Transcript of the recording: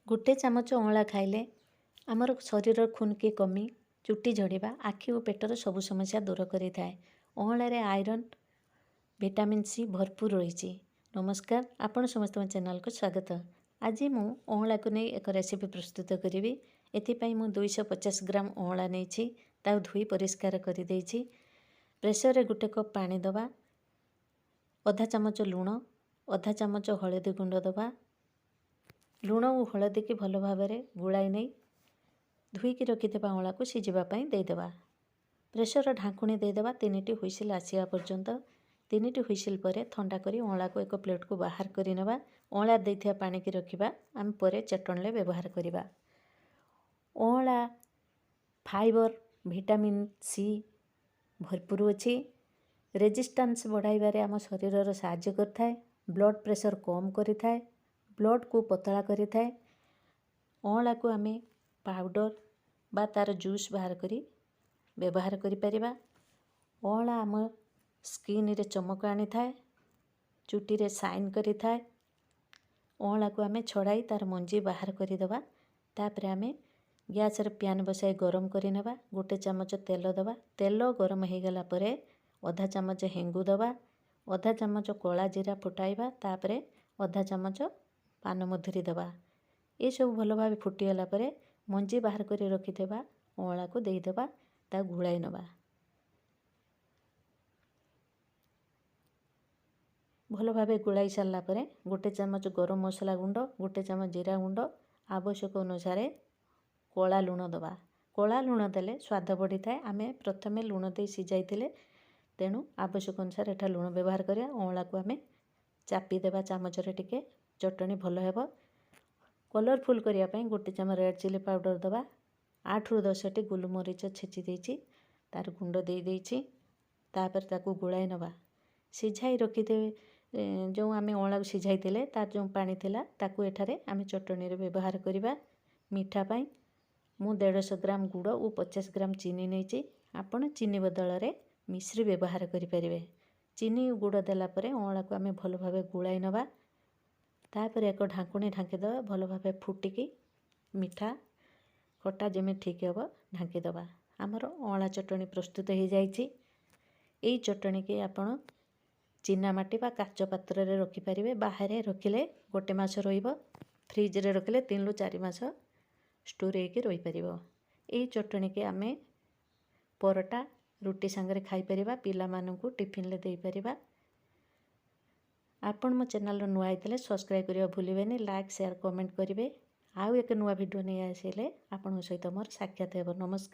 गोटे चामच अँला खाइले आमर शरीर खून की कमी चुट्टी झड़िबा आखि और पेटर सब समस्या दूर करें। अँलार आयरन विटामिन सी भरपूर रही। नमस्कार, आपण समस्त चैनल को स्वागत। आज मु अँला को नहीं एक रेसिपी प्रस्तुत करी। एथिपाई मु 250 ग्राम अँला नहीं धोई परिष्कार कर देछि। प्रेसर रे गोटे कप पानी दबा, आधा चामच लुण, आधा चामच हलदी गुंड दबा। लुण और हलदी की भल भाव गोलाई नहीं धोईकी रखिथिबा अँला को सिझापी देदेबा। प्रेसर ढाकुणी देदेबा 3टी हुइसिल आसिया पर्यंत। 3टी हुइसिल पर ठंडा करी अँला को एक प्लेट को बाहर कर नेबा। अँला देथिया पानी की रखिबा, आम परे चटणी व्यवहार करिबा। अँला फाइबर विटामिन सी भरपूर अच्छी। रेजिस्टेंस बढ़ाइबारे आम शरीर साहाय्य करथाए। ब्लड प्रेशर कम करिथाए, ब्लड को पतला करिथाए। अँला को आमे पाउडर बा तार जूस बाहर करी व्यवहार करि परिबा। अँला आम स्किन रे चमक आनी थाए, चुटी रे साइन करि थाए। अँला को आमे छड़ाई तार मंजी बाहर करि दबा। तापरे आमे गैस रे पैन बसाई गरम करि नेबा। गोटे चामच तेल दबा। तेल गरम हो गला परे आधा चामच हेंगु दबा, आधा चामच कला जीरा फुटाइबा। तापरे आधा चामच पान मधुरी दबा। ये सब भल भाव फुटीगला परे मंजी बाहर कर रखिथिबा अँला को देदेबा, ता घुड़ाई नबा। भल भाव गुड़ाई सारा परे गोटे चामच गरम मसला गुंड, गोटे चामच जीरा गुंड, आवश्यक अनुसार कला लुण दबा। कला लुण देले स्वाद बढ़ी थाए। आमे प्रथमे लुण दे सिझाइथिले, तेणु आवश्यक अनुसार एठा लुण व्यवहार करिया। अँला को आमे चापी देबा चामच रे टिके, चटणी भल हेबो। कलरफुल करिया पई गोटे चामच रेड चिली पाउडर दबा। 8 ରୁ 10टी गोलमरीच छेची देछि, तार गुंड दे देछि। तापर ताकू गुळाई नबा। सिझाई रखिथे जो आमे अँला सिझाइथिले तार जो पानी थिला ताकू एठारे आमे चटणी रे व्यवहार करिबा। मीठा पई मु 150 ग्राम गुड़ और 50 ग्राम चीनी नेछि। आपण चीनी बदल रे मिश्री व्यवहार करि परिबे। चीनी गुड़ देला परे अँला को आमे भल भाबे गुळाई नबा। तापर एक ढाकुणी ढांकी दबा। भल भाबे फुटिकी मीठा खटा जमी ठीक हे ढांकी दबा। आमर अँला चटणी प्रस्तुत हो जाइछि। एई चटणी के आपण चीना माटी बा काच पात्र रे रखि परिबे। बाहर रखिले गोटे मास रहिबो, फ्रिज रे रखिले 3 ରୁ 4 मास स्टोर होइके रहि परिबो। एई चटणी के आमे परोटा रुटी संगे खाई परिबा, पिला माननकु टिफिन ले देई परिबा। आपण मो चैनल रो नुआ आइतले सब्सक्राइब करिया भूलिबेनी। लाइक शेयर कमेंट करिवे। आउ एक नुआ वीडियो नै आसिले आपण सहित मोर साक्षात हेबो। नमस्कार।